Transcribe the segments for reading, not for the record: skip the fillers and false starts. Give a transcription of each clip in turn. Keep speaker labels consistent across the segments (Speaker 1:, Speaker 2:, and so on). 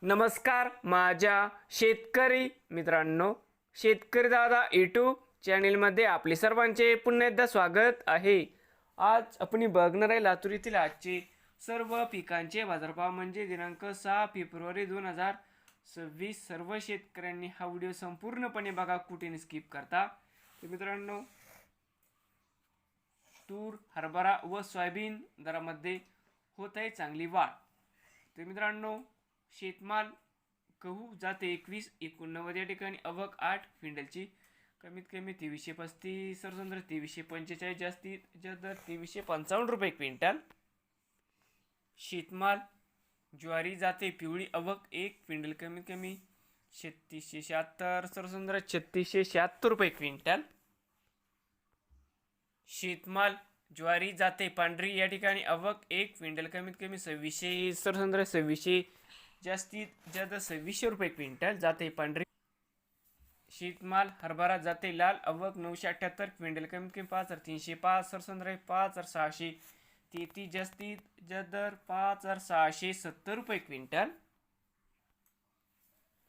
Speaker 1: नमस्कार माझ्या शेतकरी मित्रांनो, शेतकरी दादा यूट्यूब चॅनेलमध्ये आपले सर्वांचे पुन्हा एकदा स्वागत आहे। आज आपण बघणार आहे लातूर येथील आजचे सर्व पिकांचे बाजारभाव म्हणजे दिनांक 6 फेब्रुवारी 2026। सर्व शेतकऱ्यांनी हा व्हिडिओ संपूर्णपणे बघा, कुठे स्किप करता। तर मित्रांनो, तूर, हरभरा व सोयाबीन दरामध्ये होत आहे चांगली वाढ। तर मित्रांनो, शेतमाल गहू जाते 2189 या ठिकाणी आवक 8 क्विंटलची, कमीत कमी 2335, सरसंद्र 2345, जास्तीत जास्त 2355 रुपये क्विंटल। शेतमाल ज्वारी जाते पिवळी, आवक 1 क्विंटल, कमीत कमी 3676, सरसंद्र 3676 रुपये क्विंटल। शेतमाल ज्वारी जाते पांढरी या ठिकाणी आवक 1 क्विंटल, कमीत कमी 2600, सरसंद्र 2600, जास्तीत जास्त 2600 रुपये क्विंटल जाते पांढरी। शेतमाल हरभरा जाते लाल, आवक 978 क्विंटल, कमीत कमी 5305, सरसंद्र 5633, जास्तीत जास्त 5670 रुपये क्विंटल।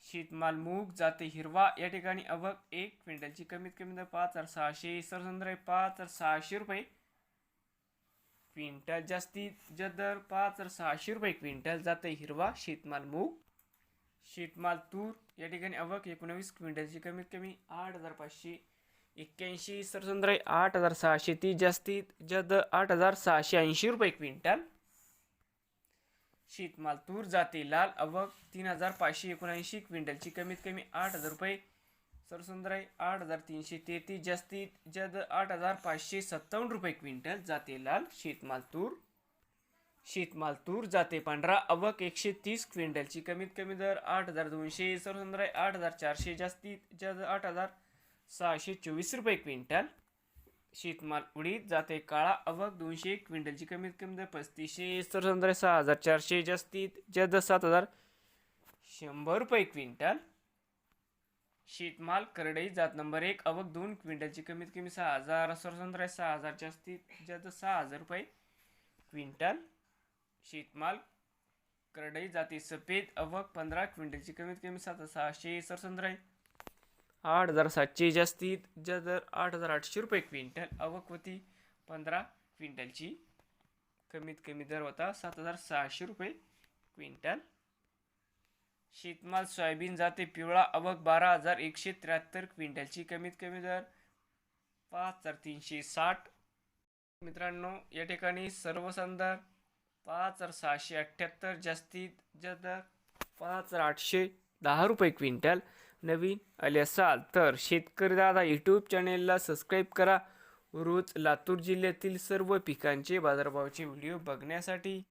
Speaker 1: शेतमाल मूग जाते हिरवा या ठिकाणी आवक 1 क्विंटलची, कमीत कमी 5600, सरसंद्र 5600 रुपये क्विंटल, जास्तीत जास्त 5600 रुपये क्विंटल जाते हिरवा शेतमाल मूग। शेतमाल तूर या ठिकाणी आवक 19 क्विंटलची, कमीत कमी 8581, सरसंद्र 8630, जास्तीत जास्त 8680 रुपये क्विंटल। शेतमाल तूर जाते लाल, आवक 3579 क्विंटलची, कमीत कमी 8000 रुपये, सरसंद्र 8333, जास्तीत जास्त 8557 रुपये क्विंटल जाते लाल शेतमाल तूर। शेतमाल तूर जाते पांढरा, आवक 130 क्विंटलची, कमीत कमी दर 8200, सरसंद्र 8400, जास्तीत जास्त 8624 रुपये क्विंटल। शेतमाल उडीद जाते काळा, आवक 200 क्विंटलची, कमीत कमी दर 3500, सरसंद्र 6400, जास्तीत जास्त 7100 रुपये क्विंटल। शेतमाल करडई जात नंबर 1, आवक 2 क्विंटलची, कमीत कमी 6000, सरसंद्र 6000, जास्तीत जास्त 6000 रुपये क्विंटल। शेतमाल करडई जाती सफेद, आवक 15 क्विंटलची, कमीत कमी 7600, सरसंद्र 8700, जास्तीत जास्त 8800 रुपये क्विंटल। आवक होती 15 क्विंटलची, कमीत कमी दर होता 7600 रुपये क्विंटल। शेतमाल सोयाबीन जाते पिवळा, आवक 12173 क्विंटलची, कमीत कमी दर 5360। मित्रांनो, या ठिकाणी सर्वसाधारण 5678, जास्तीत जास्त 5810 रुपये क्विंटल। नवीन आले असाल तर शेतकरी दादा यूट्यूब चॅनेलला सबस्क्राईब करा, रोज लातूर जिल्ह्यातील सर्व पिकांचे बाजारभावाचे व्हिडिओ बघण्यासाठी।